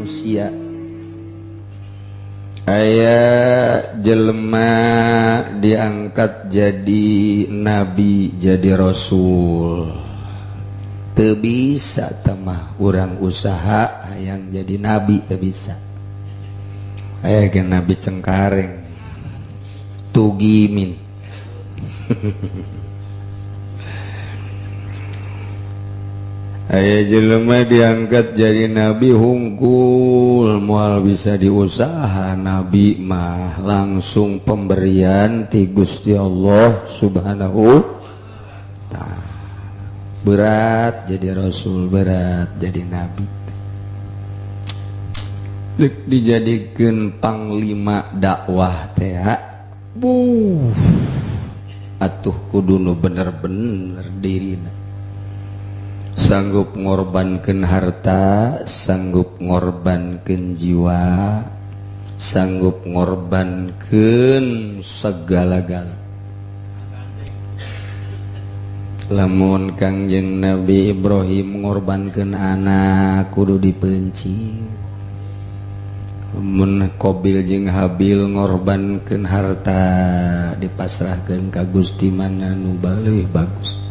manusia. Aya jelema diangkat jadi nabi, jadi rasul. Teu bisa tamah urang usaha hayang jadi nabi, teu bisa. Aya ge nabi Cengkareng, Tugimin. Aya jelema diangkat jadi nabi hungkul, moal bisa diusaha. Nabi mah langsung pemberian ti Gusti Allah Subhanahu ta'ala. Berat jadi rasul, berat jadi nabi. Dek dijadikeun panglima dakwah teh, atuh kudu nu bener-bener dirina. Sanggup ngorbankeun harta, sanggup ngorbankeun jiwa, sanggup ngorbankeun segala-gala. Lamun Kangjeng Nabi Ibrahim ngorbankeun anak kudu dipenci. Mun Qabil jeung Habil ngorbankeun harta dipasrahkeun ka Gusti mana nu leuwih bagus.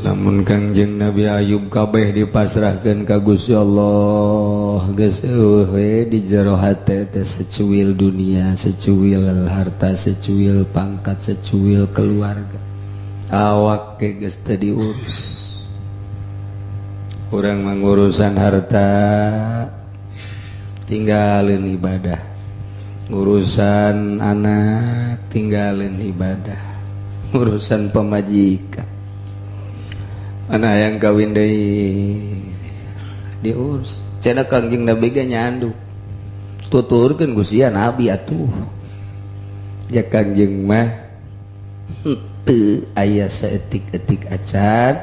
Lamun Kangjeng Nabi Ayub kabeh dipasrahkeun ka Gusti Allah, geus we di jero hate teh secuil dunia, secuil harta, secuil pangkat, secuil keluarga. Awak ge geus teu diurus. Urang mangurusan harta tinggalin ibadah, urusan anak tinggalin ibadah, urusan pemajikan anak yang kawin deui diurus. Cenah Kangjeng Nabi ge nyandu tuturkeun Gusti Nabi atuh ya Kangjeng mah teu aya saeutik-eutik acan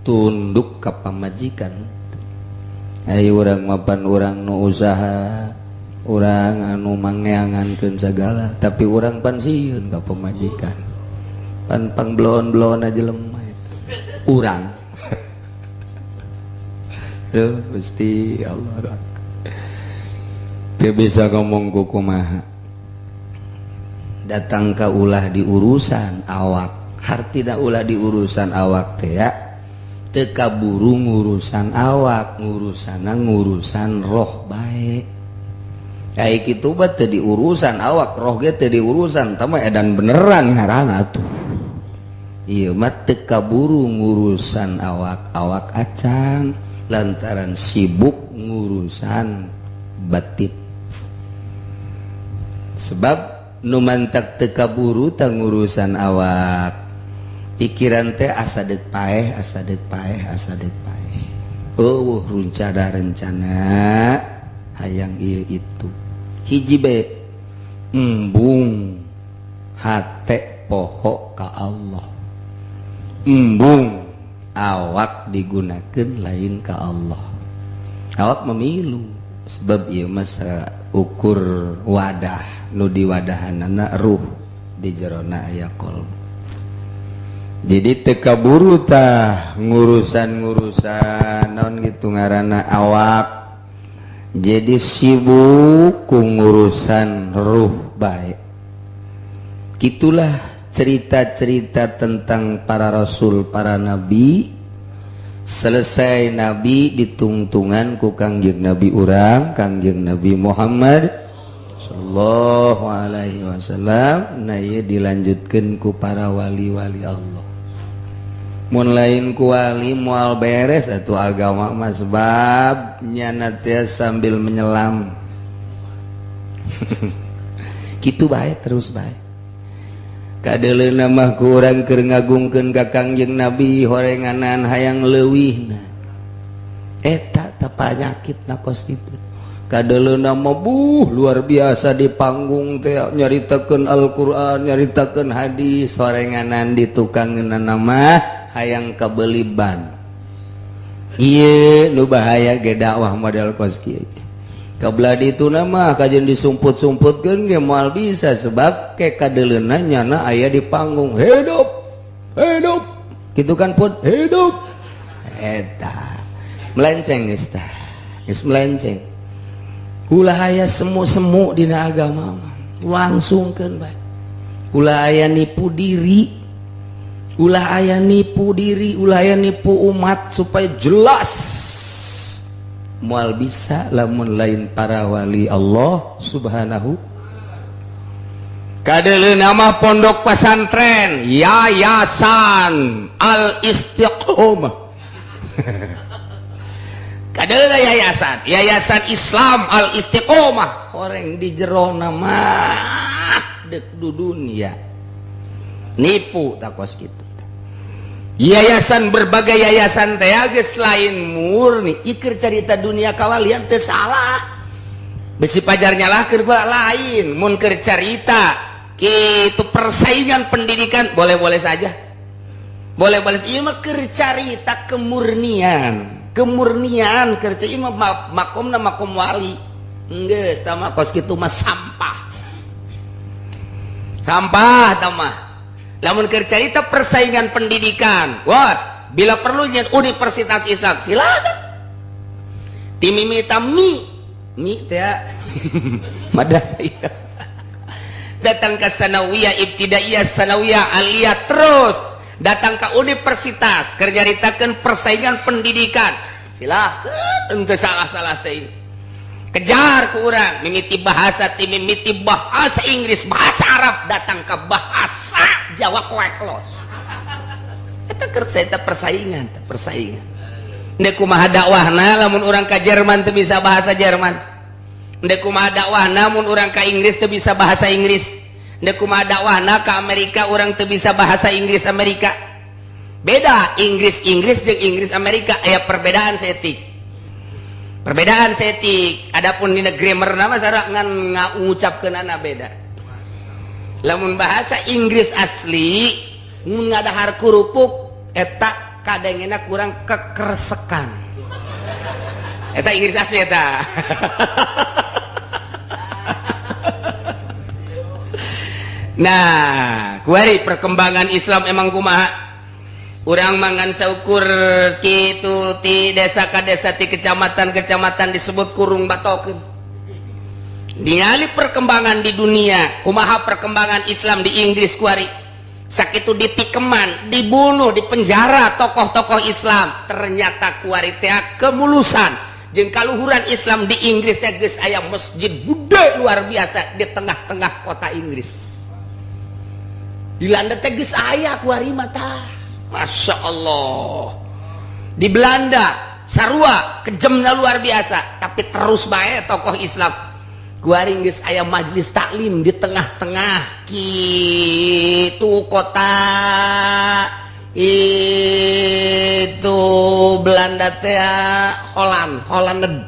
tunduk ka pamajikan. Ayo urang mapan urang nu usaha, urang anu mangeangankeun segala, tapi urang pan sieun ka pamajikan. Pan pangbelon-belon aja lemah itu. Urang. Duh, Gusti Allah. Teu bisa ngomong ku kumaha. Datang ka ulah di urusan awak, hartina ulah di urusan awak teh ya. Teu kaburu ngurusan awak, ngurusan roh bae. Kayak kitu bae teu diurusan awak, roh ge teu diurusan, tah mah edan beneran ngaranna atuh. Ieu mah teu kaburu ngurusan awak acan lantaran sibuk ngurusan batin. Sebab nu mantak teu kaburu tah ngurusan awak. Pikiran teh asa deuk paeh, asa deuk paeh, asa deuk paeh. Rencana hayang ieu itu. Hiji bae embung hate poho ka Allah. Embung awak digunakeun lain ka Allah. Awak memilu sebab ieu mah ukur wadah nu diwadahanana ruh di jerona aya qalb. Jadi teka buru tah ngurusan naon gitu ngaranna awak. Jadi sibuk ku ngurusan ruh baik. Gitulah cerita-cerita tentang para rasul, para nabi. Selesai nabi ditungtungan ku Kangjeng Nabi urang, Kangjeng Nabi Muhammad sallallahu alaihi wasallam. Nah ieu dilanjutkeun ku para wali-wali Allah. Mun lain ku wali moal beres atuh agama mah sebab nyana teh sambil menyelam. Kitu bae terus bae. Kadeleuna mah ku urang keur ngagungkeun ka Kangjeng Nabi horenganan hayang leuwihna. Eta teh panyakitna kos kitu. Kadeleuna mah luar biasa di panggung teh nyaritakeun Al-Qur'an, nyaritakeun hadis, horenganan di tukangeunna mah hayang kabeli ban. Ieu nu bahaya ge dakwah model kos kieu. Kabelah dituna mah kajen disumput-sumputkeun ge moal bisa sebab ke kadeleuna nyana aya di panggung. Hidup. Hidup. Kitu kan pun hidup. Eta melenceng geus tah. geus melenceng. Ulah aya semu-semu dina agama langsungkeun bae. Ulah aya nipu diri, ulah aya nipu diri, ulah aya nipu umat supaya jelas moal bisa lamun lain para wali Allah subhanahu. Kadeuleu nama pondok pesantren Yayasan Al-Istiqomah. Kadeuleu yayasan Islam Al-Istiqomah horeng di jero nama dek dudunya nipu takos kitu. Yayasan berbagai yayasan teh geus lain murni ikeur carita dunia kawalian teu salah. Besi pajar nyalahkeun bae lain mun keur carita kitu persaingan pendidikan boleh-boleh saja. Boleh-boleh ieu mah keur carita kemurnian keur carita ieu mah makomna makom wali. Geus tah mah kos kitu mah sampah tah mah. Lamun keur carita persaingan pendidikan, wah bila perlu nyen Universitas Islam silakan. Ti mimita mi teh madrasah. Datang ke sanawiyah ibtidaiyah sanawiyah aliyah terus datang ke universitas keur nyaritakeun persaingan pendidikan. Silakan teu salah-salah teh. Kejar ku urang mimiti bahasa ti mimiti bahasa Inggris bahasa Arab datang ke bahasa Jawa koeklos. Eta keur saeta persaingan. Ndek kumaha dakwahna lamun urang ka Jerman teu bisa bahasa Jerman. Ndek kumaha dakwahna mun urang ka Inggris teu bisa bahasa Inggris. Ndek kumaha dakwahna ka Amerika urang teu bisa bahasa Inggris Amerika. Beda Inggris jeung Inggris Amerika aya perbedaan setik. Adapun dina grammar nama sara ngan ngucapkeunana beda. Lamun bahasa Inggris asli mun ngadahar kurupuk eta kadengena kurang kekersekan. Eta Inggris asli eta. Nah, kuari perkembangan Islam emang kumaha? Urang mangan saukur kitu ti desa ka desa ti kecamatan disebut kurung batokeun. Ningali perkembangan di dunia, kumaha perkembangan Islam di Inggris kuari. Sakitu ditikeman, dibunuh, dipenjara tokoh-tokoh Islam. Ternyata kuari teh kemulusan jeung kaluhuran Islam di Inggris teh geus aya masjid gede luar biasa di tengah-tengah kota Inggris. Di Belanda teh geus aya kuari mah tah. Masya Allah. Di Belanda sarua kejemnya luar biasa tapi terus bae tokoh Islam kuari geus aya majelis taklim di tengah-tengah kitu kota itu Belanda teh Holland.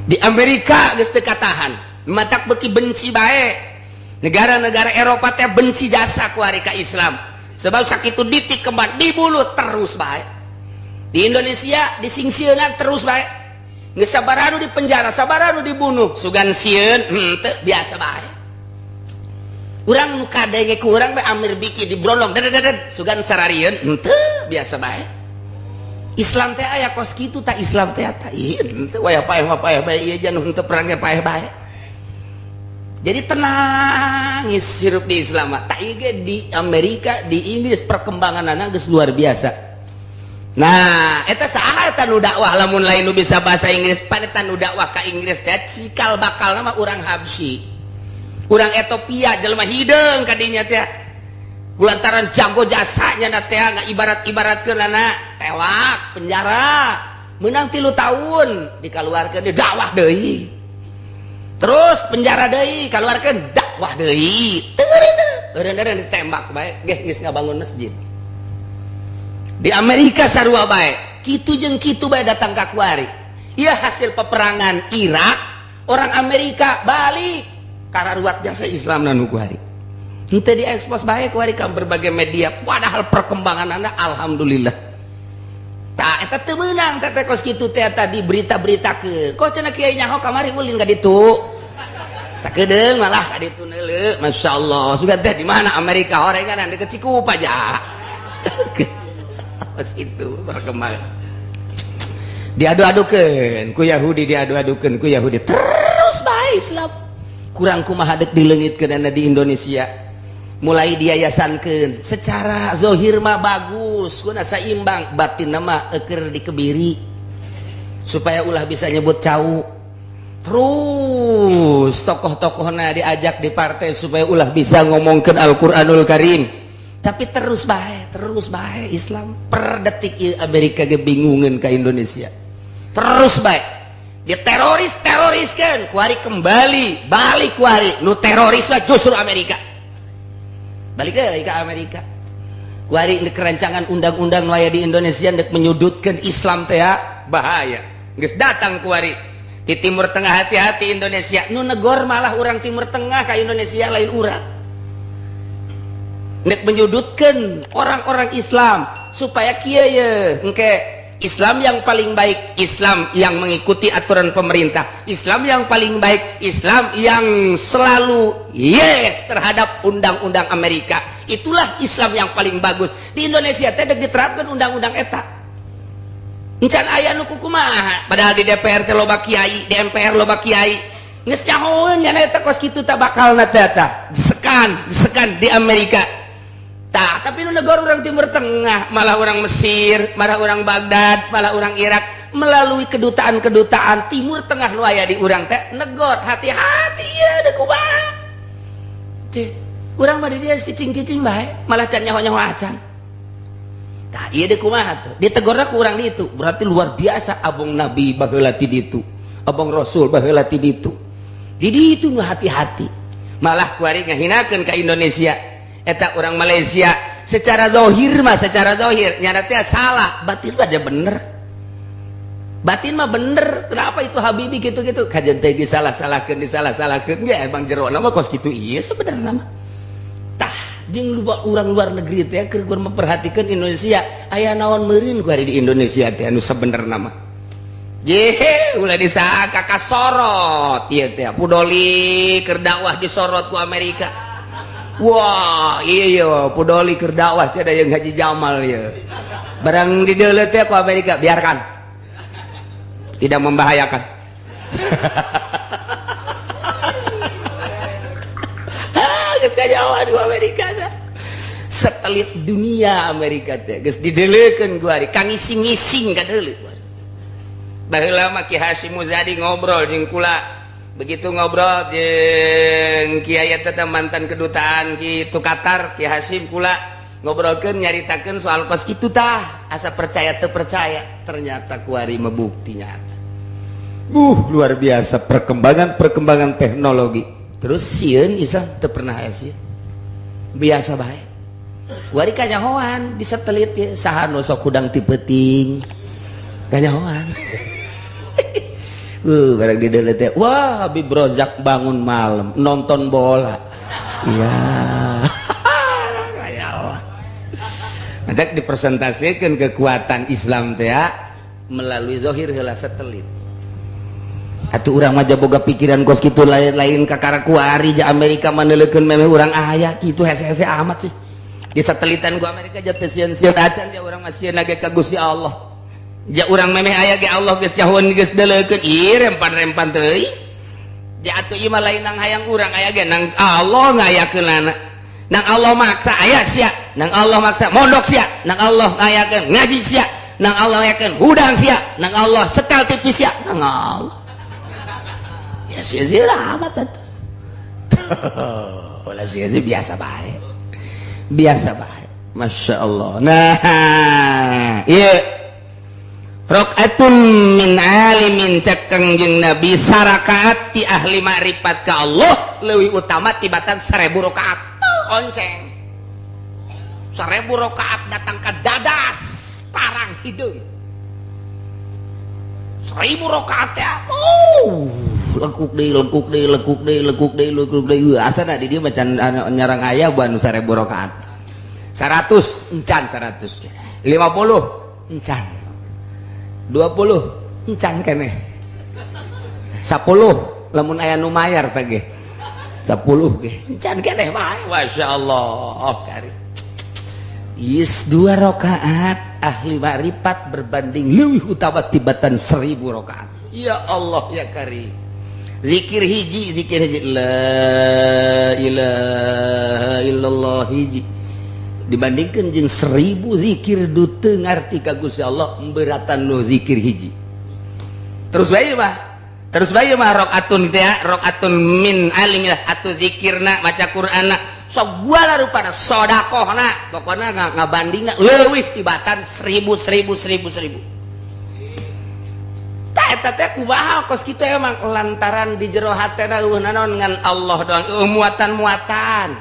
Di Amerika geus teu katahan matak beuki benci bae. Negara-negara Eropa teh benci jasa kuari ka Islam. Sebab sakitu ditikeman dibunuh terus bae. Di Indonesia disingsieunna terus bae. Geus sabaranu dipenjara, sabaranu dibunuh. Sugan sieun teu biasa bae. Urang nu kadenge ku urang bae Amir Biki dibrondong dedet sugan sararieun teu biasa bae. Islam teh aya kos kitu tah Islam teh tah ieu teu waya paeh bae ieu jan henteu perang paeh bae. Jadi tenang hirup di Islam. Tak ieu di Amerika, di Inggris perkembanganna geus luar biasa. Nah, eta saha eta nu dakwah lamun lain nu bisa bahasa Inggris, panetan nu dakwah ka Inggris teh cikal bakal nama urang Habsyi. Urang Ethiopia jelema hideung ka dinya teh. Kulantaran jago jasanya na teh ibarat-ibaratkeunana tewak penjara. Meunang 3 tahun dikaluarkeun dakwah deui. Terus penjara deui kaluarkeun dakwah deui eureun ditembak bae geus ngabangun masjid. Di Amerika sarua bae kitu jeung kitu bae datang ka kuari. Ieu hasil peperangan Irak, orang Amerika balik kararuat jasa Islam nu kuari. Henteu diekspos bae kuari ka berbagai media padahal perkembanganna alhamdulillah. Tah eta teu meunang teh kos kitu teh tadi berita-beritakeun. Kok cenah kiai nyaho kamari ulin ka ditu. Sakedeung malah ka ditu neuleuh. Masyaallah. Sugan teh di mana Amerika horengan deket Cikupa aja. Pas itu berkembang. Diadu-adukeun ku Yahudi, diadu-adukeun ku Yahudi. Terus bae Islam. Kurang kumaha dek dileungitkeun di Indonesia. Mulai diyayasankeun secara zahir mah bagus, kuna saimbang, batin mah eukeur dikebiri. Supaya ulah bisa nyebut cau. Terus tokoh-tokohna diajak di partai supaya ulah bisa ngomongkeun Al-Qur'anul Karim. Tapi terus bae Islam per detik ieu Amerika ge bingungeun ka Indonesia. Terus baik dia teroriskan kuari kembali balik kuari nu teroris lah justru Amerika balik ke Amerika kuari kerancangan undang-undang nu aya di Indonesia hendak menyudutkan Islam teh bahaya geus datang kuari di Timur Tengah hati-hati Indonesia nu negor malah orang Timur Tengah ka Indonesia lain urang hendak menyudutkan orang-orang Islam supaya kieu ye engke Islam yang paling baik, Islam yang mengikuti aturan pemerintah, Islam yang paling baik, Islam yang selalu yes terhadap undang-undang Amerika. Itulah Islam yang paling bagus. Di Indonesia teh diterapkan undang-undang eta. Encan aya nu kumaha, padahal di DPR teh loba kiai, di MPR loba kiai. Geus nyahoeun nya eta kos kitu teh bakalna teh eta. Disekan di Amerika. Tah, tapi nu negara orang Timur Tengah, malah orang Mesir, malah orang Baghdad, malah orang Irak melalui kedutaan-kedutaan Timur Tengah nu aya di urang teh negor hati-hati ya da kumaha. Cih, urang mah di dia cicing-cicing bae, malah can nyaho-nyaho acan. Tah, ieu da kumaha teh? Ditegorna ku urang ditu, berarti luar biasa abong Nabi baheula ti ditu. Abong Rasul baheula ti ditu. Di ditu nu hati-hati. Malah kuari ngahinakeun ka Indonesia. Eta orang Malaysia secara zahir nyata teh salah, batin mah bener. Batin mah bener. Kenapa itu Habibie gitu-gitu? Kajian teh disalah-salahkeun ya emang jero nama kos kitu ieu sebenarnya mah. Tah, jeung urang luar negeri teh keur memperhatikan Indonesia aya naon meureun ku ari di Indonesia teh anu sabenerna mah. Jeh, ulah disaha kakak sorot ieu teh Pudoli keur dakwah disorot ku Amerika. Wah, iya Pudoli keur dakwah cenah yang Haji Jamal ya. Barang dideuleut teh ku Amerika biarkan. Tidak membahayakan. Geus kajawan ku Amerika teh. Satelit dunia Amerika teh geus dideuleukkeun ku ari kangisi-ngising ka deuleu. Baheula mah Ki Hasyim Muzadi ngobrol jeung kula. Begitu ngobrol jeung Kiai eta mantan kedutaan kitu Qatar Ki Hasyim kula ngobrolkeun nyaritakeun soal kos kitu tah asa percaya teu percaya ternyata kuari membukti nyata. Luar biasa perkembangan teknologi. Terus sieun Islam teu pernah aya sieun. Biasa bae. Kuari kanyahoan di satelit ya saha nu sok hudang ti peuting. Kanyahoan. Barang di dalam teh, wah Habib Rozak bangun malam nonton bola. Iya. Kayak apa? Ada dipresentasikan kekuatan Islam teh melalui zahir heula satelit. Atuh urang mah boga pikiran kos kitu lain-lain kakara kuari ja Amerika maneulekeun memeh urang aya kitu hese-hese amat sih. Di satelitan ku Amerika jatuh sieun-sieun acan dia urang mah sieun lagi ka Gusti Allah. Ja urang memeh aya ge Allah geus jahoeun geus deuleukeun ieu rempan-rempan teuing. Ja atuh ieu mah lain nang hayang urang aya ge nang Allah ngayakeunana. Nang Allah maksa aya sia, nang Allah maksa mondok sia, nang Allah ngayakeun ngaji sia, nang Allah ngayakeun hudang sia, nang Allah sekal tipis sia, nang Allah. Ya sia-sia amat atuh. Ulah sia-sia biasa bae. Biasa bae. Masya Allah. Nah, ieu rakaatun min alimin cek Kangjeng Nabi sarakaat ti ahli makrifat ka Allah leuwih utama tibatan 1000 rakaat. Onceng 1000 rakaat datang ke dadas tarang hidung 1000 rakaat teh lekuk deui asana di dieu macan nyarang aya ban 1000 rakaat 100 encan 100 50 encan 20 encan keneh 10 lamun aya nu mayar teh ge 10 ge encan keneh bae masyaallah kari Is 2 rakaat ahli ma'rifat berbanding leuwih utama tibatan 1000 rakaat. Ya Allah ya Karim. Zikir hiji la ilaha illallah hiji dibandingkan jeung 1000 zikir duteung ngarti ka Gusti Allah beratan nu zikir hiji. Terus bae mah rakaatun teh rakaatun min alim atuh zikirna maca Qur'anna sok buala rupana sodakohna pokona ngabandingna leuwih tibatan 1000 tah eta teh kumaha kos kitu emang lantaran di jero hatena eueuh naon ngan Allah doang muatan-muatan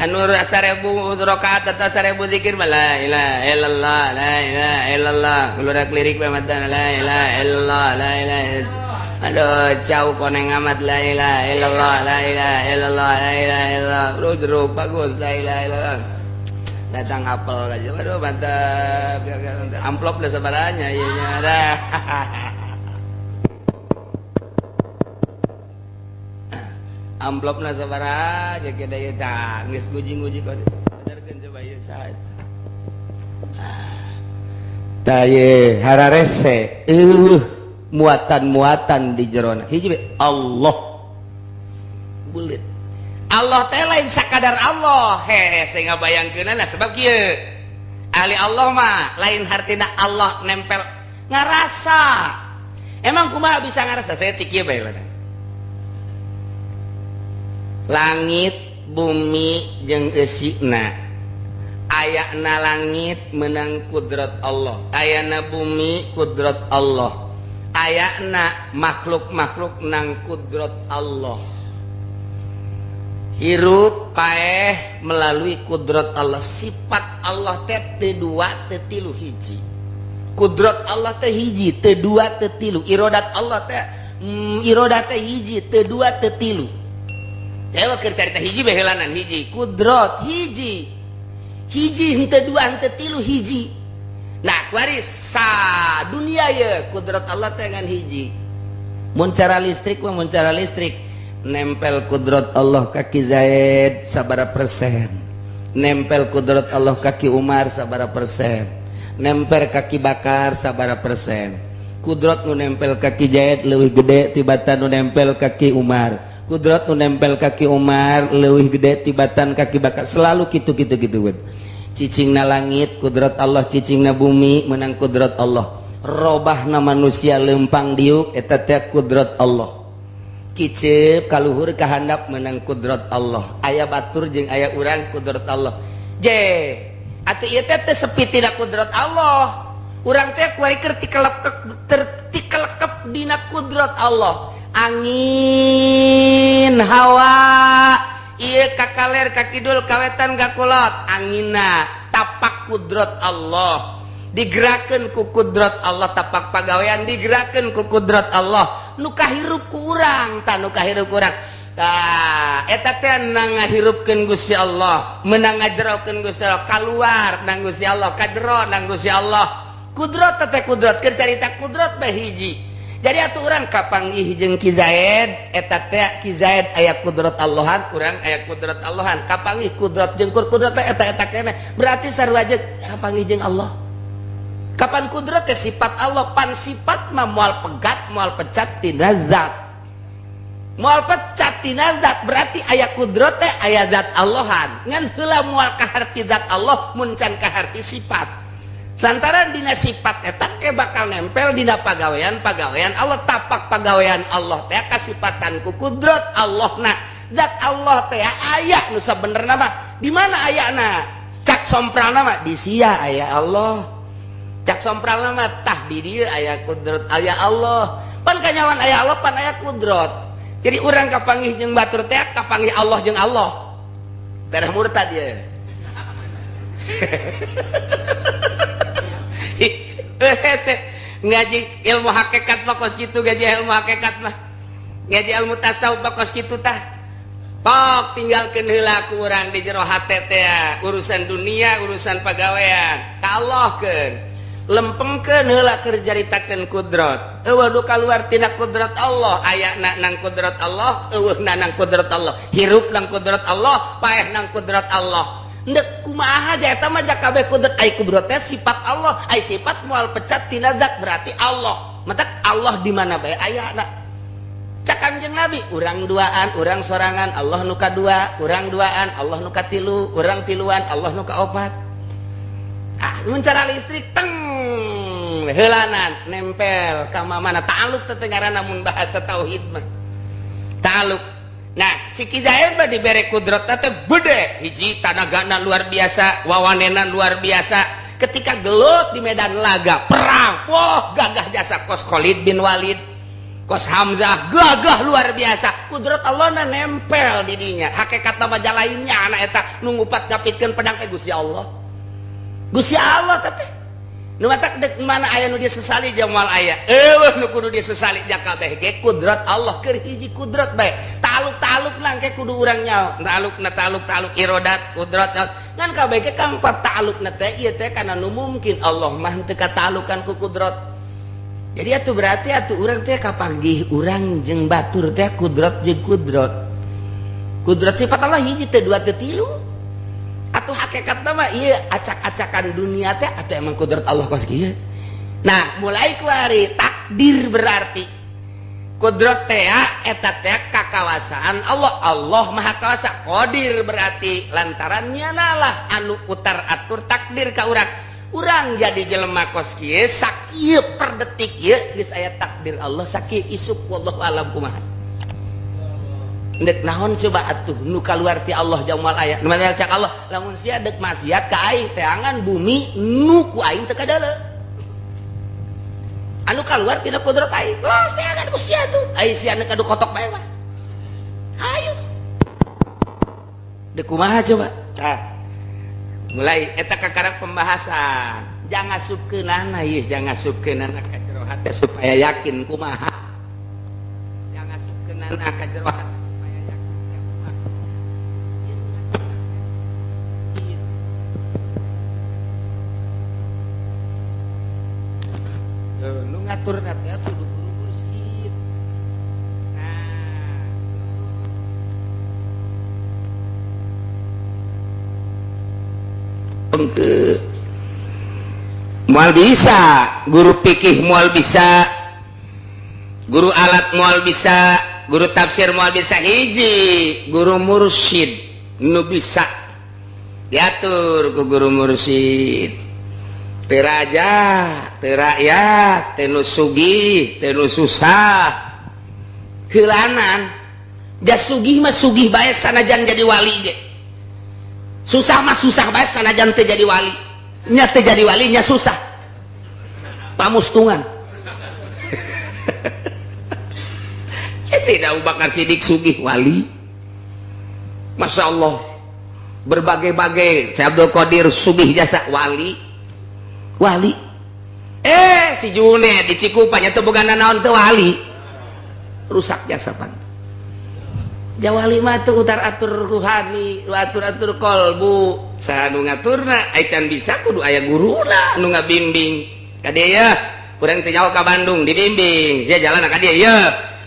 anu 1000 rakaat atau 1000 zikir la ilaha illallah la ilaha illallah ulurek lirik mah la ilaha illallah la ilaha aduh jauh koneng amat la ilaha illallah la ilaha illallah la ilaha illallah jeruk bagus la ilaha illallah datang apel aja waduh mantap amplop udah sebaranya iya nya amplopna sabaraha aja kita ieu tah geus nguji-nguji kok benerkeun coba ieu saha tah ye hararese muatan-muatan di jerona hiji Allah bulit Allah teh lain sakadar Allah saya ngabayangkeunana sebab kieu ahli Allah mah lain hartina Allah nempel ngarasa emang kumaha bisa ngarasa saya ti kieu bae langit bumi jeung eusina ayana langit menang kudrat Allah ayana bumi kudrat Allah ayana makhluk-makhluk nang kudrat Allah hirup paeh melalui kudrat Allah sifat Allah teh teu 2 teu 3 hiji kudrat Allah teh hiji teu 2 teu 3 iradat Allah teh iradat teh hiji teu 2 teu 3 dewa keur carita hiji bae heulanan hiji kudrat hiji henteu 2 henteu 3 hiji. Nah, kuaris sa dunia ya kudrat Allah teh ngan hiji. Mun cara listrik mah mun cara listrik nempel kudrat Allah kaki Zaid sabara persen. Nempel kudrat Allah kaki Umar sabara persen. Nempel kaki Bakar sabara persen. Kudrat nu nempel kaki Zaid leuwih gede tibatan nu nempel kaki Umar. Kudrat nu nempel kaki Umar leuwih gede tibatan kaki Bakar. Selalu gitu. Cicingna langit kudrat Allah cicingna bumi menang kudrat Allah robahna manusia lempang diuk eta teh kudrat Allah kiceup kaluhur kahandap menang kudrat Allah aya batur jeung aya urang kudrat Allah je atuh ieu teh sepi tidak kudrat Allah urang teh kuari keur tikelekep dina kudrat Allah angin hawa ieu kakaler kakidul kawetan gakulot angina tapak kudrat Allah digerakkeun ku kudrat Allah tapak pagawean digerakkeun ku kudrat Allah nu kahirup ku urang tah nu kahirup urang tah eta teh nang ngahirupkeun Gusti Allah meunang ngajerokeun Gusti Allah kaluar nang Gusti Allah kajero nang Gusti Allah kudrat teh kudrat keur carita kudrat bae hiji. Jadi atuh urang kapanggih jeung Ki Zaid eta teh Ki Zaid aya kudrat Allahan urang aya kudrat Allahan kapanggih kudrat jeung kudrat teh eta keneh berarti sarua jeung kapanggih jeung Allah kapan kudrat teh sifat Allah pan sifat mah moal pegat moal pecat tina zat moal pecat tina zat berarti aya kudrat teh aya zat Allahan ngan heula moal ka harti zat Allah mun can ka harti sifat lantaran dina sifat eta ke bakal nempel dina pagawean Allah tapak pagawean Allah teh kasifatan ku kudrat Allah na zat Allah teh aya nu sabenerna mah di mana ayana cak sompralna mah di sia aya Allah cak sompralna mah tah di dieu aya kudrat aya Allah pan kanyawan aya Allah pan aya kudrat jadi urang kapanggih jeung batur teh kapanggih Allah jeung Allah tereh murtad ye ngaji ilmu hakikat mah kos kitu ngaji ilmu hakikat mah ngaji ilmu tasawuf mah kos kitu tah pok tinggalkeun heula ku urang di jero hate teh urusan dunia urusan pagawean kalahkeun lempengkeun heula keur jaritakeun kudrat eueuh nu kaluar tina kudrat Allah ayana nang kudrat Allah eueuhna nang kudrat Allah hirup nang kudrat Allah paeh nang kudrat Allah ndek kumaha aja eta mah jak kabeh kudrat ai kudrat teh sifat Allah ai sifat moal pecat tina zat berarti Allah matak Allah di mana bae aya cak Kanjeng Nabi urang duaan urang sorangan Allah nu kadua urang duaan Allah nu katilu urang tiluan Allah nu kaopat mun cara listrik teng heulanan nempel ka mana ta'alluq teh ngaranna mun bahasa tauhid mah ta'alluq. Nah si Kizair mah dibere kudrat teh gede hiji tanagana luar biasa wawanenan luar biasa ketika gelut di medan laga perang wah gagah jasa kos Khalid bin Walid kos Hamzah gagah luar biasa kudrat Allah na nempel di dinya hakikat nama lainnya anak eta nunggupat ngapitkeun pedang teh Gusti Allah teh nu matak dek mana aya nu dia sesali jamal aya eueuh nu kudu dia sesali jak kabeh ge kudrat Allah keur hiji kudrat bae taluk lang ke kudu urang nyaho taluk irodat kudrat ngan kabeh ge kang patalukna teh ieu teh kana nu mungkin Allah mah teu katalukan ku kudrat. Jadi atuh berarti atuh urang teh kapanggih urang jeung batur teh kudrat jeung kudrat. Kudrat sifat Allah hiji teh dua teh tilu. Atuh hakikatna mah ieu acak-acakan dunia teh atuh emang kudrat Allah kos kieu. Nah, mulai kuari takdir berarti kudrat teh eta teh kakawasaan Allah. Allah Maha Kawasa. Qadir berarti lantaran nyanalah anu utar atur takdir ka urang. Urang jadi jelema kos kieu sakieu per detik ieu geus aya takdir Allah sakieu isuk wallahu alam kumaha. Ndek naon coba atuh nu kaluar ti Allah jamal aya. Nu mah cak Allah lamun sia dek maksiat ka aing teh angan bumi nu ku aing teu kadale. Anu kaluar tina kudrat aing. Los teh angan ku sia tuh. Ai sia nu kadu kotok bae mah. Ayo. Dek kumaha coba? Tah. Mulai eta kakarak pembahasan jangan subkeunana ieu jangan subkeunana ka jero hate supaya yakin kumaha jangan subkeunana ka jero hate supaya yakin kumaha nu ngaturna teh kudu guru mursyid. Mual bisa guru fikih mual bisa guru alat mual bisa guru tafsir mual bisa hiji guru mursyid nu bisa diatur ku guru mursyid teu raja teu rakyat teu nu sugih teu nu susah keulanan jas sugih mah sugih bae sanajan jadi wali ge susah mah susah bae sanajan teu jadi wali nya teu jadi wali nya susah pamustungan Sayyidina Abu Bakar Siddiq sugih wali Masya Allah berbagai-bagai Syekh Abdul Qadir sugih jasa wali si Junaid di Cikupa nya teu bogana naon teu wali rusak jasa pan jawali mah teu utar atur ruhani atur kolbu saha nu ngaturna ai can bisa kudu aya guruna nu ngabimbing ka dieu urang teh nyaho ka Bandung dibimbing sia jalan ka dieu ye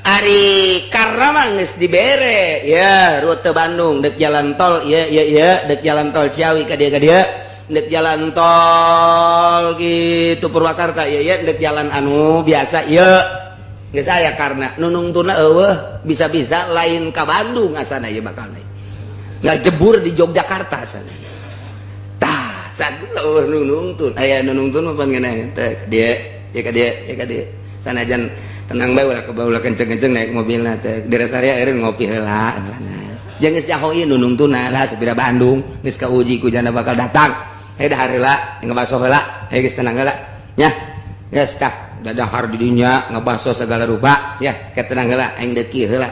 ari karna mah geus dibere ya rute Bandung dek jalan tol ye dek jalan tol Ciawi ka dieu dek jalan tol gitu Purwakarta ye dek jalan anu biasa ye geus aya karna nunungtuna eueuh bisa-bisa lain ka Bandung asana ieu bakal nggak jebur di Yogyakarta asana tah sadeul eueuh nunungtun aya nunungtun mah pan ngeunah teh dia ya ka dia sanajan tenang bae ulah kenceng-kenceng naik mobilna teh di rest area eureun ngopi heula jeung geus yahoin nunungtuna lah sabira Bandung geus kauji ku jana bakal datang dahar heula ngabaso heula geus tenang heula nya geus tah dadahar di dinya ngabaso segala rupa ya ketenang heula aing deki heula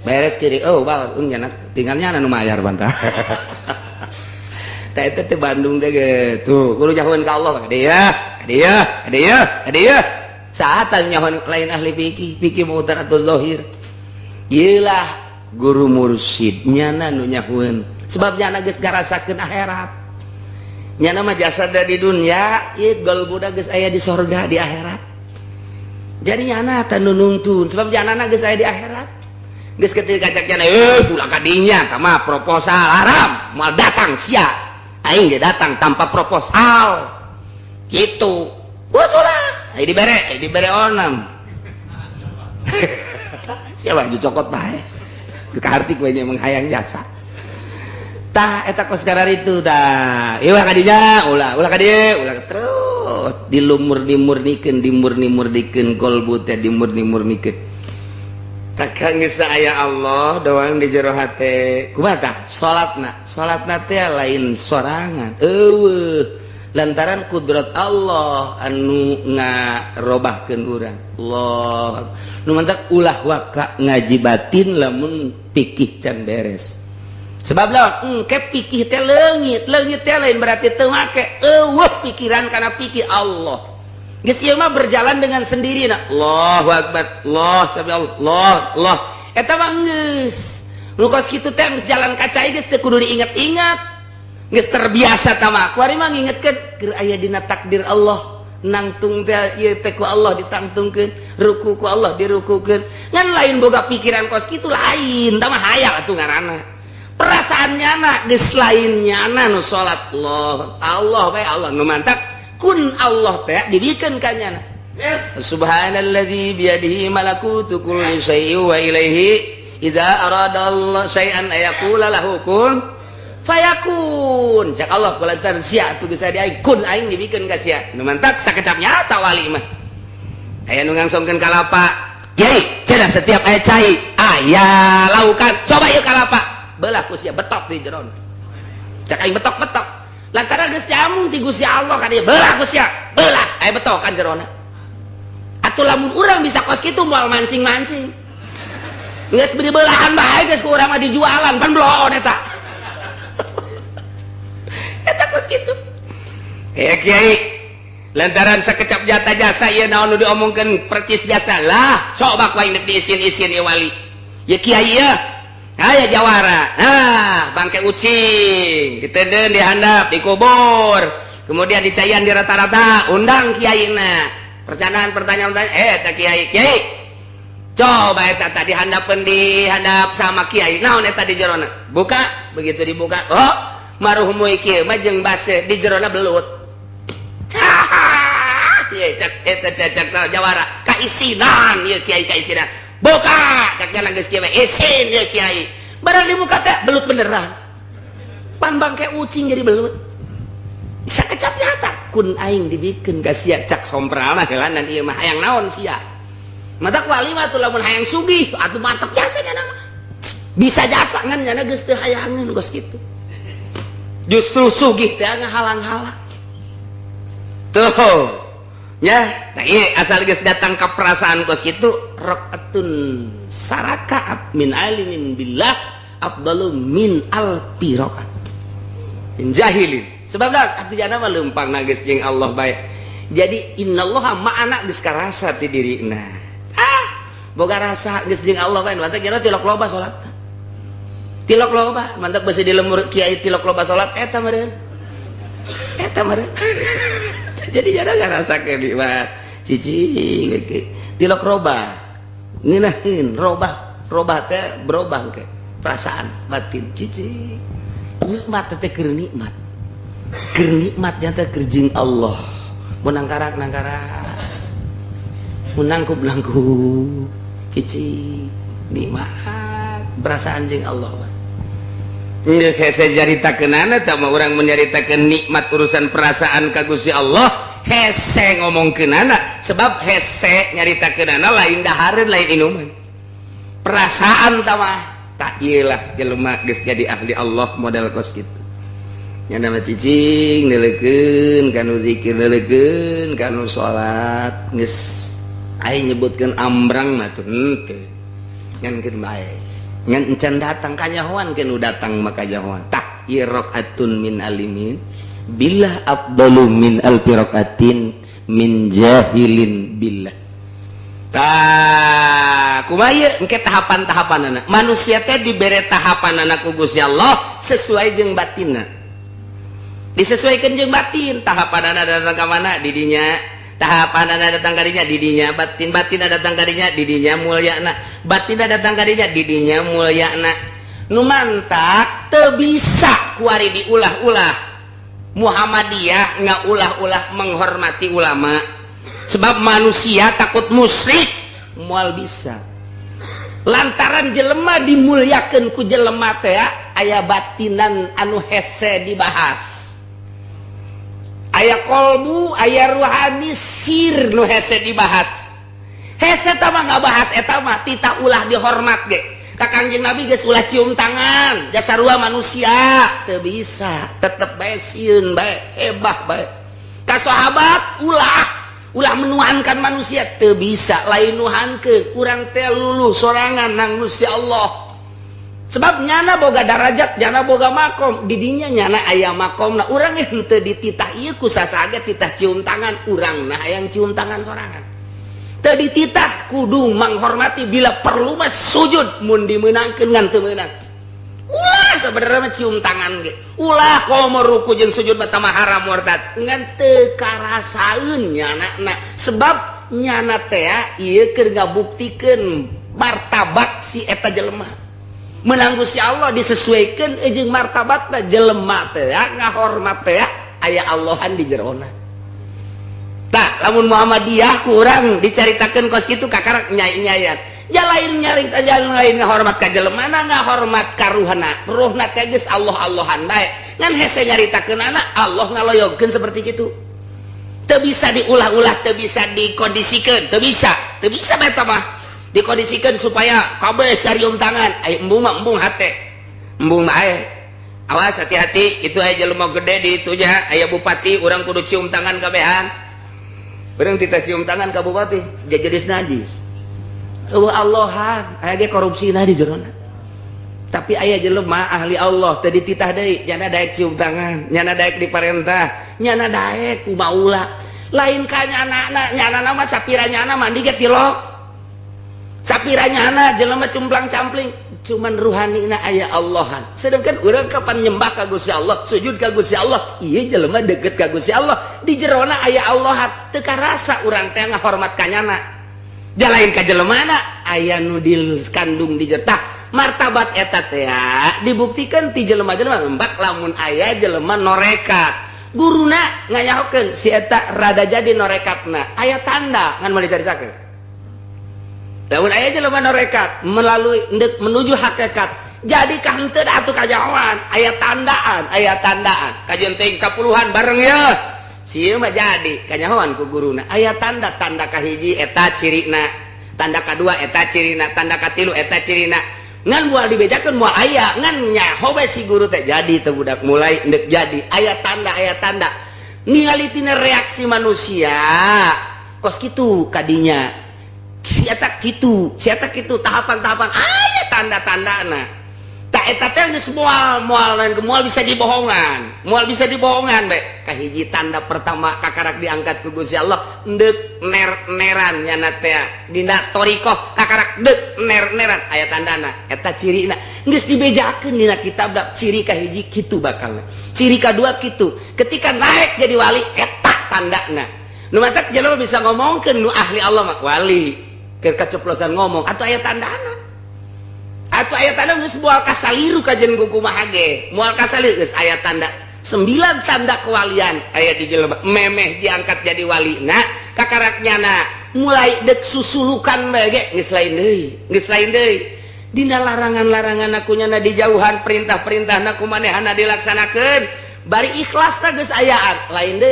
beres kiri bae nya tinggalnya anu mayar bantah tah eta teh Bandung teh gitu kudu nyahoeun ka Allah dia saat nyahoeun lain ahli fikih mu'taratul zahir ieulah guru mursyid nyana nu nyahoeun sebab nyana geus ngarasakeun akhirat nyana mah jasad di dunia ieu golbuda geus aya di sorga di akhirat jadi nyana teh nuntun sebab janana geus aya di akhirat geus ketika cak nyana ulah ka dinya ka mah proposal haram moal datang sia aing ge datang tanpa proposal gitu usulah dibere onam siapa dicokot bae kekartik we nya menghayang jasa tah eta kos karar itu tah ieu kadinya ulah ka dieu ulah terus dimurni-murnikeun kolbu teh dimurni-murnikeun takang geus aya Allah doang di jero hate kumaha tah salatna teh lain sorangan eueuh lantaran kudrat Allah anu ngarobahkeun urang Allah nu mantap ulah waka ngaji batin lamun pikih can beres sebab lawan engke pikih teh leungit teh lain berarti teu make eueuh pikiran kana pikir Allah geus ieu mah berjalan dengan sendirinya Allahu akbar Allah Allah eta mah geus nu kos kitu teh geus jalan ka cai geus teu kudu diinget-inget geus terbiasa tah mah kuari mah ngingetkeun keur aya dina takdir Allah nangtung teh ieu teh ku Allah ditangtungkeun ruku ku Allah dirukukeun ngan lain boga pikiran kos kitu lain tah mah hayang atuh ngaranna perasaannya anak geus lainnya anak nu salat Allah bae Allah nu mantap kun Allah teh dibikeun ka nyana subhanallazi biyadihi malakutu kulli syai'in wa ilaihi idza arada Allah syai'an ayaqula lahu kun fayakun cak Allah kulantar sia atuh geus adi kun aing dibikeun ka sia nu mantap sakecap nyata wali mah aya nu ngangsongkeun kalapa kiai cenah setiap aya cai aya laukan coba ieu kalapa belah ku sia betok di jeron cak aing betok-betok lantaran geus jamung ti Gusti Allah ka dieu belah ku sia belah aya betokan jerona atuh lamun urang bisa kos kitu moal mancing-mancing geus beri belahan bae geus ku urang mah dijualan pan bloon eta eta kos kitu kiai lantaran sakecap jata jasa ieu naon nu diomongkeun percis jasa lah coba ku aing diisin-isin ieu wali ya kiai ya aya jawara bangke ucing ditedeun dihandap dikubur kemudian dicayan di rata-rata undang kiaina pertanyaan eta kiai coba eta tadi dihandap sama kiai naon eta di jerona buka begitu dibuka oh maruhmu ieu mah jeung base di jerona belut ye cak eta cak jawara kaisinan ieu kiai kaisinan buka cak jalan geus kieu isin ya kiai barang dibuka teh belut beneran pan bangke ucing jadi belut sakecap nyata kun aing dibikeun ka sia cak sompral mah helanan ieu mah hayang naon sia matak wali mah tuh lamun hayang sugih atuh mantep jasa nya nama bisa jasa ngan nya geus teu hayangeun geus kitu justru sugih teh ngahalang-halang tuh ya nah iya asal geus datang ke perasaan kos kitu rakaatun sarakaat min alimin billah afdalu min alfi rakaat min jahilin sebab dah atuh jana mah leumpangna geus jeung Allah bae jadi innallaha ma'ana geus karasa ti dirina boga rasa geus jeung Allah bae mantap jana tilok loba salat tilok loba mantap basa di lemur kiai tilok loba salat eta meureun jadi jangan ngerasa kayak nikmat cicing tilok robah nginahin robah teh berubah ke perasaan batin cicing nikmat teh keur nikmat teh keur jeung Allah mun nangkarak mun nangkub cicing nikmat perasaan jeung Allah ini saya jaritakeunana tak mau orang menyaritakeun nikmat urusan perasaan ka Gusti Allah hese ngomongkeunana sebab hese nyaritakeunana lain dahareun lain inuman perasaan tah mah tak ieu lah jelema geus jadi ahli Allah model kos kitu nya nama cicing neuleukeun kanu zikir neuleukeun kanu salat geus aing nyebutkeun ambrang mah tuh henteu ngan bae ngan encan datang kanyahoan kenu datang maka jahoan tak iraqatun min alimin billah afdalu min alfi raqatin min jahilin billah tah kumaha engke tahapan-tahapanana manusia teh dibere tahapanana ku Gusti Allah sesuai jeung batinna disesuaikeun jeung batin tahapanana datang ka mana di dinya tahapanana datang kadinya didinya batin datang kadinya didinya mulyana batin datang kadinya didinya mulyana nu mantap teu bisa kuari diulah-ulah Muhammadiyah nggak ulah-ulah menghormati ulama sebab manusia takut musyrik moal bisa lantaran jelema dimuliakeun ku jelema teh aya batinan anu hese dibahas aya kolbu aya ruhani sir nu hese dibahas hese teh mah ngabahas eta mah tita ulah dihormat ge ka Kangjeng Nabi geus ulah cium tangan jasa sarua manusia teu bisa tetep bae sieun bae hebah bae ka sahabat ulah menuhankan manusia teu bisa lain nuhankeun urang teh luluh sorangan nang Gusti Allah sebab nyana boga darajat nyana boga makom di dinya nyana aya makomna urang henteu dititah ieu ku sasaga titah cium tangan urangna hayang cium tangan sorangan teu dititah kudu menghormati bila perlu mah sujud mun dimeunangkeun ngan teu meunang ulah sabenerna mah cium tangan ge ulah komo ruku jeung sujud mah tamah haram murtad ngan teu karasaeun nyana sebab nyana teh ieu keur ngabuktikeun martabat si eta jelema meunang Gusti Allah disesuaikeun jeung martabatna jelema teh ngahormat teh aya Allahan di jerona tak lamun Muhammadiyah kurang dicaritakeun kos kitu kakarak nyai-nyaian ja lain nyaring jalan lain ngahormat ka jelemana ngahormat ka ruhna teh geus Allah-Allahan bae ngan hese nyaritakeun anak Allah ngaloyogkeun seperti kitu teu bisa diulah-ulah teu bisa dikondisikeun teu bisa eta mah dikondisikeun supaya kabeh carium tangan ai embung mah embung hate embung mah aya awas hati-hati itu aya jelema gede di itunya aya bupati urang kudu cium tangan kabehan urang tita cium tangan ka bupati jadi najis Allahan aya ge korupsina di jerona tapi aya jelema ahli Allah teu dititah deui nyana daek cium tangan nyana daek diparentah nyana daek ku baula lain ka nyana mah sapira nyana mandi ge tilok sapira nyana jelema cumplang-campling cuman ruhanina aya Allahan sedangkan urang kapan nyembah ka Gusti Allah sujud ka Gusti Allah ieu jelema deukeut ka Gusti Allah di jerona aya Allahan teu karasa urang teh ngahormat ka nyana jalain ka jelemana aya nu dikandung di jetah martabat eta teh dibuktikan ti jelema-jelema embak lamun aya jelema norekat guruna nganyahokeun si eta rada jadi norekatna aya tanda ngan mau dicaritakeun lamun aya jelema norekat melalui menuju hakikat jadi ka henteu atuh kajawan aya tandaan kajian teuing 10-an bareng ya sieu mah jadi kanyahoan ku guruna aya tanda kahiji eta cirina tanda kadua eta cirina tanda katilu eta cirina ngan moal dibejakeun moal aya ngan nyaho we si guru teh jadi teu budak mulai endek jadi aya tanda ningali tina reaksi manusia kos kitu kadinya si eta kitu tahapan-tahapan aya tanda-tandana tak eta teh geus moal bisa dibohongan bae kahiji tanda pertama kakarak diangkat ku Gusti Allah deuk ner-neran nyana teh dina thariqah kakarak deuk ner-neran aya tandana eta cirina geus dibejakeun dina kitab ciri kahiji kitu bakalna ciri kadua kitu ketika naik jadi wali eta tandana nu matak jelema bisa ngomongkeun nu ahli Allah mah wali keur kaceplosan ngomong atuh aya tandana atau ayat tanda geus moal kasaliru kajen kumaha ge moal kasaliru geus aya tanda 9 tanda kewalian aya di jelema memeh diangkat jadi walina kakaraknyana mulai dek susulukan bae ge geus lain deui dina larangan-larangan aku nyana dijauhan perintah-perintahna kumanehana dilaksanakeun bari ikhlas teh geus ayaan lain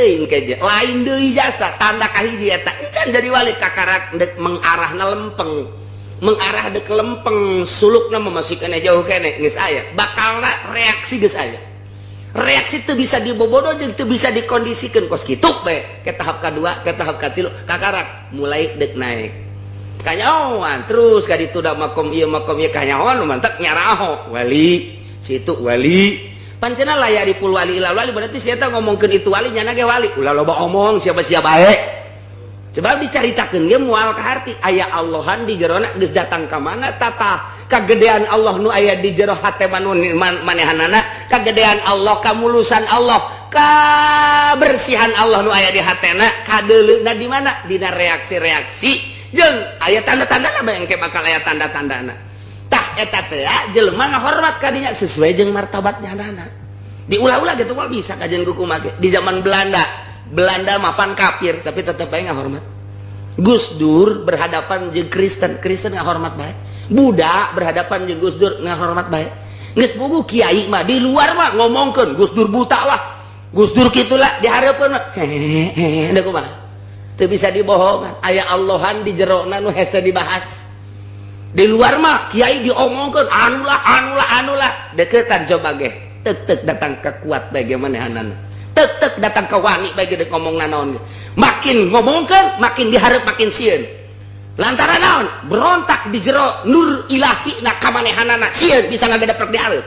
deui jasa tanda kahiji eta encan jadi wali kakarak dek mengarahna lempeng mengarah dek lempeng sulukna memasihkan jauh kene geus aya bakalna reaksi geus aya reaksi teu bisa dibobodo jeung teu bisa dikondisikeun kos kitu bae ke tahap kadua ke tahap katilu kakarak mulai dek naik kanyahoan terus ka ditu da makom ieu kanyahoan nu mantep nyaraho wali situ wali pancena layaripul wali ilal wali berarti sia eta ngomongkeun itu wali nyana ge wali ulah loba omong siapa-siapa bae sebab dicaritakeun ge moal kaharti aya Allahan di jerona geus datang ka mana tata kagedean Allah nu aya di jero hate manehanana kagedean Allah kamulusan Allah kabersihan Allah nu aya di hatena kadeuleuna di mana dina reaksi-reaksi jeung aya tanda-tandana bae engke bakal aya tanda-tandana tah eta teh jelema ngahormat ka dinya sesuai jeung martabatnya anak diulah-ulah gitu mal bisa kajian kuku make di zaman Belanda mapan kafir tapi tetep bae ngahormat. Gus Dur berhadapan jeung Kristen ngahormat bae. Buddha berhadapan jeung Gus Dur ngahormat bae. Geus puguh kiai mah di luar mah ngomongkeun Gus Dur buta lah. Gus Dur kitulah dihareupeun mah. Hehehe da kumaha? Teu bisa dibohongan. Aya Allahan di jerona nu hese dibahas. Di luar mah kiai diomongkeun anu lah deukeutan coba ge. Tek datang ke kuat bagaimanehana. Tek datang ke wani bagi dek ngomong naon. Makin ngomongkeun makin dihareup makin sieun. Lantaran naon? Berontak di jero nur ilahi na kamanehanana sieun bisa ngagadeprek di hareup.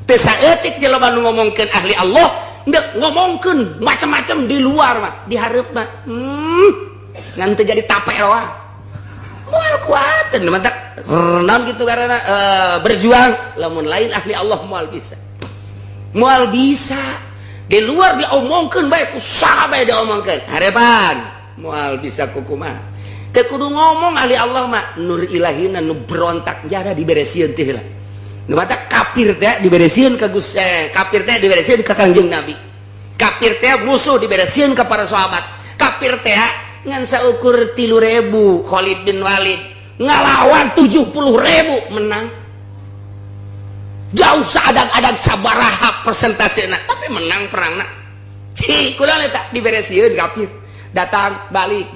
Teu saeutik jelema nu ngomongkeun ahli Allah, ndek ngomongkeun macam-macam di luar mah, di hareup mah. Ngan teu jadi tape roa. Moal kuateun mantap. Naon kitu karena berjuang lamun lain ahli Allah moal bisa. Moal bisa di luar diomongkeun bae ku saha bae diomongkeun harepan moal bisa kukumaha teu kudu ngomong ahli Allah mah nur ilahina nu berontak jada diberesieun teh lah nu mata kafir teh diberesieun ka Gus kafir teh diberesieun ka Kangjeng Nabi kafir teh musuh diberesieun ka para sahabat kafir teh ngan saukur 3.000 Khalid bin Walid ngalawan 70.000 menang jauh seadang-adang sabaraha persentasena tapi menang perangna ci kunaon eta diberesieun kafir datang balik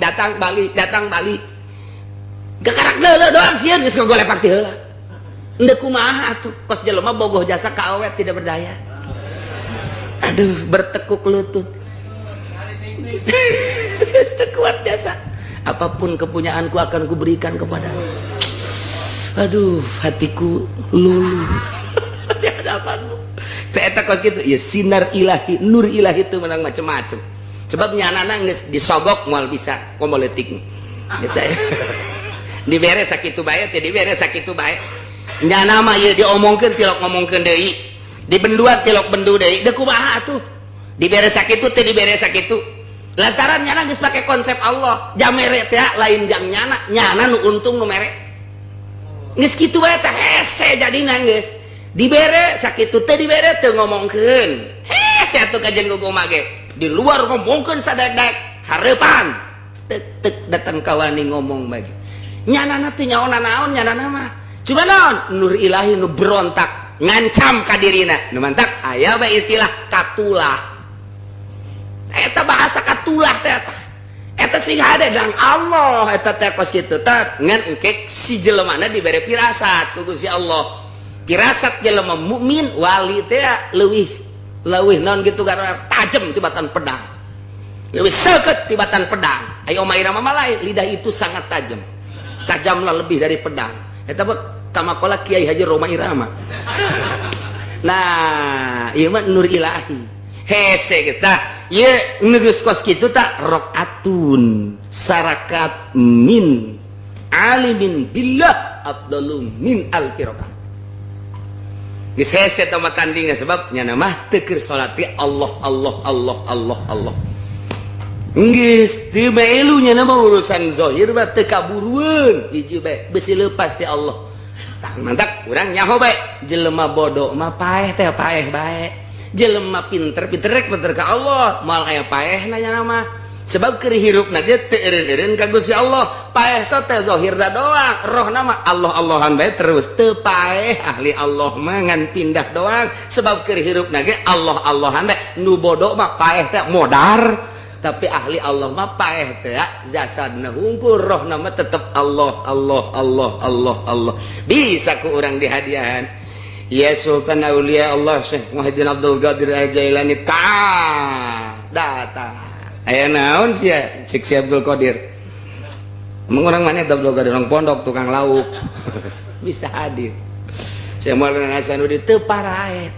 gekarak deuleu doang sieun geus ngogolepak ti heula endeu kumaha atuh kos jelema bogoh jasa ka awet tidak berdaya aduh bertekuk lutut kuat jasa apapun kepunyaanku akan kuberikan kepadamu aduh hatiku luluh di hadapanmu eta kos kitu ya sinar ilahi nur ilahi itu menang macam-macam sebab nyanana geus disogok moal bisa komoleutik geus teh dibere sakitu bae teh dibere sakitu bae nyana mah ieu diomongkeun tilok ngomongkeun deui dibenduan tilok bendu deui da kumaha atuh dibere sakitu teh dibere sakitu lantaran nyana geus make konsep Allah jamere teh lain jang nyana nu untung nu mere geus kitu bae teh hese jadina geus dibere sakitu teh dibere teu ngomongkeun hese atuh kajian kukumaha ge di luar ngomongkeun sadadak hareupan tek datang ka wani ngomong bagi nyanana teh nyaona naon nyanana mah cuma naon nur ilahi nu berontak ngancam ka dirina nu mantap aya bae istilah katulah eta bahasa katulah teh eta sing hade dan Allah eta teh kos kitu teh ngan engke si jelemana dibere pirasat ku Gusti Allah pirasat jelema mukmin wali teh leuwih naon gitu karena tajam tibatan pedang leuwih seukeut tibatan pedang aya Omah Irama mah lain lidah itu sangat tajamlah lebih dari pedang eta mah kamakola Kiai Haji Roma Irama nah ieu mah nur ilahi hese geus tah ieu geus kos kitu tah rakaatun sarakat min alimin billah afdalum min alfi rakaat geus hese tah tandingna sebab nya mah teu keur salat ge Allah geus teu melu nya mah urusan zahir mah teu kaburueun hiji bae besi leupas ti Allah tah mantap urang nyaho bae jelema bodoh mah paeh teh paeh bae jelema pinter ka Allah moal aya paehna nya mah sebab keur hirupna dia teu eureun-eureun ka Gusti Allah paeh so teh zahirna doang rohna mah Allah-Allahan bae terus teu paeh ahli Allah mah ngan pindah doang sebab keur hirupna ge Allah-Allahan bae nu bodoh mah paeh teh modar tapi ahli Allah mah paeh teh jasadna hungkul rohna mah tetep Allah bisa ku urang dihadiahan ya Sultan Aulia Allah Syekh Muhyiddin Abdul Qadir Al-Jailani datang aya naon sia Syekh Abdul Qadir mung urang maneh Abdul Qadir orang pondok tukang lauk bisa hadir Syekh Maulana Hasanuddin teu paraeh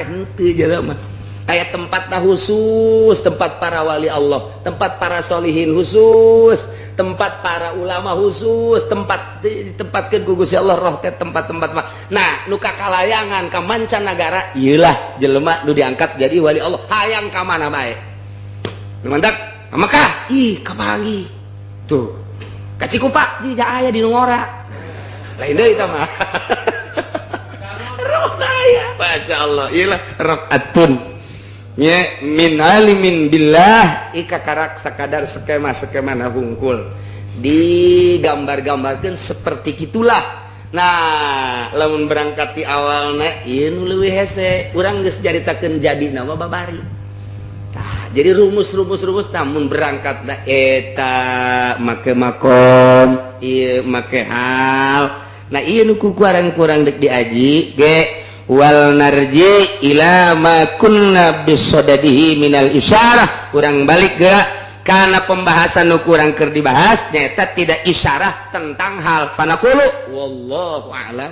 henteu jelema aya tempat khusus tempat para wali Allah tempat para solihin khusus tempat para ulama khusus tempat ditempatkeun ku Gusti Allah roh teh tempat-tempat mah nah nu kakalayangan ka mancanagara ieulah jelema nu diangkat jadi wali Allah hayang ka mana bae nu mantap ka Mekah ih kapangi tuh ka Cikupa ji aya di nu ngora lain deui eta mah roh Masya Allah, iyalah rakaatun nya min alimin billah ika karak sakadar skema-skema na hungkul digambar-gambarkeun seperti gitulah. Nah lamun berangkat di awalna ieu nu leuwih hese urang geus jaritakeun jadi nama babari. Tah jadi rumus namun berangkat da eta make makom ieu make hal. Nah ieu nu kurang dek diaji ge wal narji ila ma kunna bisodadihi minal isyarah. Urang balik ge karena pembahasan nu kurang keur dibahas nyata tidak isyarah tentang hal fanaqulu wallahu a'lam.